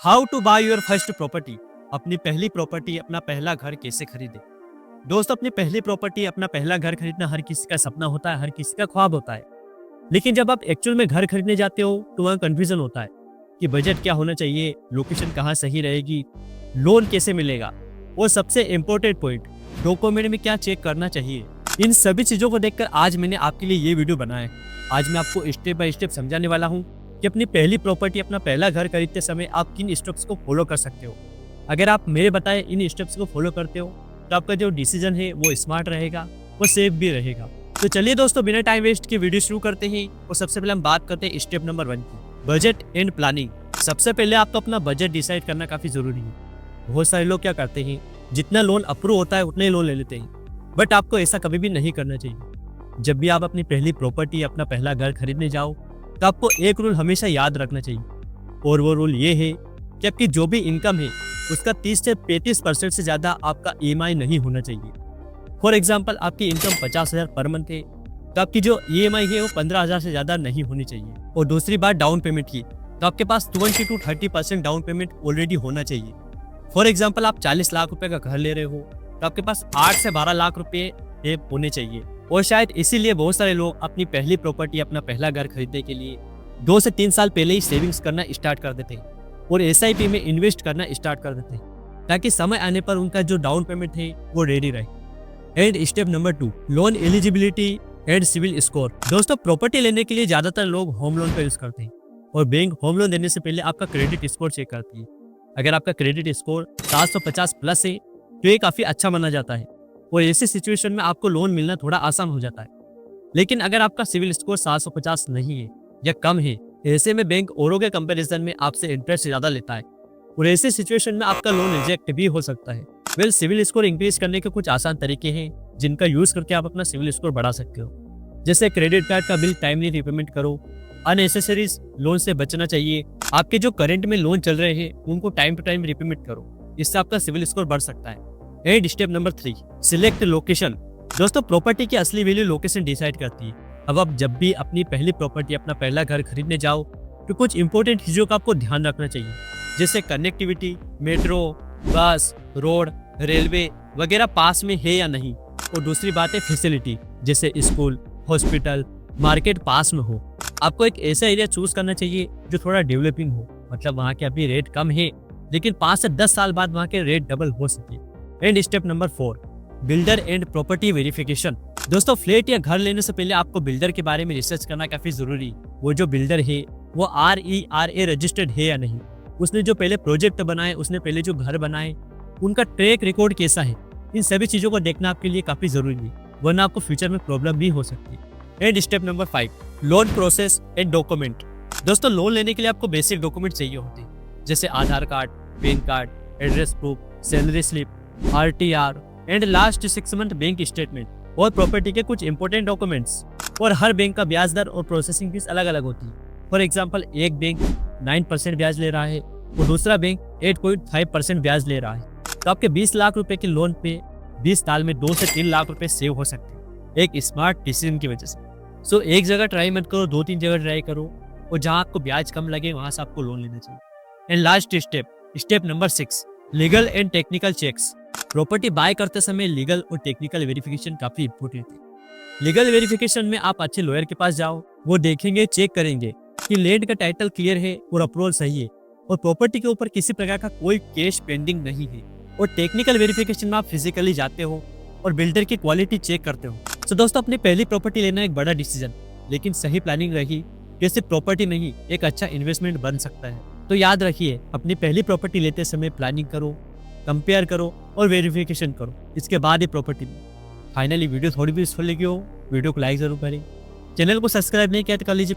How to buy your first property. अपनी पहली property, अपना पहला घर कैसे खरीदे। दोस्तों, अपनी पहली प्रॉपर्टी, अपना पहला घर खरीदना हर किसी का सपना होता है, हर किसी का ख्वाब होता है। लेकिन जब आप एक्चुअल में घर खरीदने जाते हो तो वहाँ कंफ्यूजन होता है कि बजट क्या होना चाहिए, लोकेशन कहाँ सही रहेगी, लोन कैसे मिलेगा, और सबसे इम्पोर्टेंट पॉइंट, डॉक्यूमेंट में क्या चेक करना चाहिए। इन सभी चीज़ों को देखकर आज मैंने आपके लिए ये वीडियो बनाया है। आज मैं आपको स्टेप बाय स्टेप समझाने वाला हूँ कि अपनी पहली प्रॉपर्टी, अपना पहला घर खरीदते समय आप किन स्टेप्स को फॉलो कर सकते हो। अगर आप मेरे बताए इन स्टेप्स को फॉलो करते हो तो आपका जो डिसीजन है वो स्मार्ट रहेगा, वो सेफ भी रहेगा। तो चलिए दोस्तों, बिना टाइम वेस्ट के वीडियो शुरू करते हैं। और सबसे पहले हम बात करते हैं स्टेप नंबर 1 की, बजट एंड प्लानिंग। सबसे पहले आपको अपना बजट डिसाइड करना काफ़ी ज़रूरी है। बहुत सारे लोग क्या करते हैं, जितना लोन अप्रूव होता है उतना ही लोन ले लेते हैं, बट आपको ऐसा कभी भी नहीं करना चाहिए। जब भी आप अपनी पहली प्रॉपर्टी, अपना पहला घर खरीदने जाओ तो आपको एक रूल हमेशा याद रखना चाहिए, और वो रूल ये है कि आपकी जो भी इनकम है उसका 30 से 35% से ज़्यादा आपका EMI नहीं होना चाहिए। फॉर एग्जाम्पल, आपकी इनकम 50,000 पर मंथ है तो आपकी जो EMI है वो 15,000 से ज़्यादा नहीं होनी चाहिए। और दूसरी बात डाउन पेमेंट की, तो आपके पास 20 to 30% डाउन पेमेंट ऑलरेडी होना चाहिए। फॉर एग्जाम्पल, आप 40 लाख रुपए का घर ले रहे हो तो आपके पास 8 से 12 लाख रुपए होने चाहिए। और शायद इसीलिए बहुत सारे लोग अपनी पहली प्रॉपर्टी, अपना पहला घर खरीदने के लिए 2 से 3 साल पहले ही सेविंग्स करना स्टार्ट कर देते हैं और SIP में इन्वेस्ट करना स्टार्ट कर देते हैं, ताकि समय आने पर उनका जो डाउन पेमेंट है वो रेडी रहे। And step number 2, loan eligibility and CIBIL score. दोस्तों, प्रॉपर्टी लेने के लिए ज़्यादातर लोग होम लोन का यूज़ करते हैं, और बैंक होम लोन देने से पहले आपका क्रेडिट स्कोर चेक करती है। अगर आपका क्रेडिट स्कोर 750 प्लस है तो ये काफ़ी अच्छा माना जाता है, और ऐसी सिचुएशन में आपको लोन मिलना थोड़ा आसान हो जाता है। लेकिन अगर आपका सिविल स्कोर 750 नहीं है या कम है, ऐसे में बैंक औरों के कंपैरिजन में आपसे इंटरेस्ट ज़्यादा लेता है, और ऐसी सिचुएशन में आपका लोन रिजेक्ट भी हो सकता है। सिविल स्कोर इंक्रीज करने के कुछ आसान तरीके हैं जिनका यूज़ करके आप अपना सिविल स्कोर बढ़ा सकते हो। जैसे क्रेडिट कार्ड का बिल टाइमली रिपेमेंट करो, अननेसेसरीज लोन से बचना चाहिए, आपके जो करंट में लोन चल रहे हैं उनको टाइम टू टाइम रिपेमेंट करो, इससे आपका सिविल स्कोर बढ़ सकता है। And step number 3, select location. दोस्तों, प्रॉपर्टी की असली वैल्यू लोकेशन डिसाइड करती है। अब आप जब भी अपनी पहली प्रॉपर्टी, अपना पहला घर खरीदने जाओ तो कुछ इंपॉर्टेंट चीज़ों का आपको ध्यान रखना चाहिए, जैसे कनेक्टिविटी, मेट्रो, बस, रोड, रेलवे वगैरह पास में है या नहीं। और दूसरी बात है फैसिलिटी, जैसे स्कूल, हॉस्पिटल, मार्केट पास में हो। आपको एक ऐसा एरिया चूज करना चाहिए जो थोड़ा डेवलपिंग हो, मतलब वहाँ के अभी रेट कम है लेकिन 5 से 10 साल बाद वहाँ के रेट डबल हो सके। And step number 4, builder and property verification. दोस्तों, फ्लैट या घर लेने से पहले आपको बिल्डर के बारे में रिसर्च करना काफी जरूरी है। वो जो बिल्डर है वो RERA रजिस्टर्ड है या नहीं, उसने जो पहले प्रोजेक्ट बनाए, उसने पहले जो घर बनाए, उनका ट्रैक रिकॉर्ड कैसा है। इन सभी चीजों को देखना आपके लिए काफी जरूरी है, वरना आपको फ्यूचर में प्रॉब्लम भी हो सकती है। And step number 5, loan process and document. दोस्तों, लोन लेने के लिए आपको बेसिक डॉक्यूमेंट चाहिए होते हैं, जैसे Aadhaar card, PAN card, address proof, salary slip, RTR and last 6 month bank statement, और प्रॉपर्टी के कुछ इंपॉर्टेंट डॉक्यूमेंट्स। और हर बैंक का ब्याज दर और प्रोसेसिंग फीस अलग अलग होती है। फॉर एग्जांपल, एक बैंक 9% ब्याज ले रहा है और दूसरा बैंक 8.5% ब्याज ले रहा है, तो आपके 20 लाख रुपए के लोन पे 20 साल में 2 से 3 लाख रुपए सेव हो सकते हैं, एक स्मार्ट डिसीजन की वजह से। सो एक जगह ट्राई मत करो, 2-3 जगह ट्राई करो, और जहाँ आपको ब्याज कम लगे वहाँ से आपको लोन लेना चाहिए। And last step number 6, legal and technical checks. Property buy करते समय लीगल और टेक्निकल वेरिफिकेशन काफी इंपॉर्टेंट है। लीगल वेरिफिकेशन में आप अच्छे लॉयर के पास जाओ, वो देखेंगे, चेक करेंगे कि लैंड का टाइटल क्लियर है और अप्रूवल सही है, और प्रॉपर्टी के ऊपर किसी प्रकार का कोई केस पेंडिंग नहीं है। और टेक्निकल वेरिफिकेशन में आप फिजिकली जाते हो और बिल्डर की क्वालिटी चेक करते हो। तो दोस्तों, अपनी पहली प्रॉपर्टी लेना एक बड़ा डिसीजन, लेकिन सही प्लानिंग रही तो सिर्फ प्रॉपर्टी नहीं, एक अच्छा इन्वेस्टमेंट बन सकता है। तो याद रखिए, अपनी पहली प्रॉपर्टी लेते समय प्लानिंग करो, कंपेयर करो और वेरिफिकेशन करो, इसके बाद ही प्रॉपर्टी लो। फाइनली, वीडियो थोड़ी भी यूजफुल लगी हो, वीडियो को लाइक जरूर करें, चैनल को सब्सक्राइब नहीं किया तो कर लीजिए।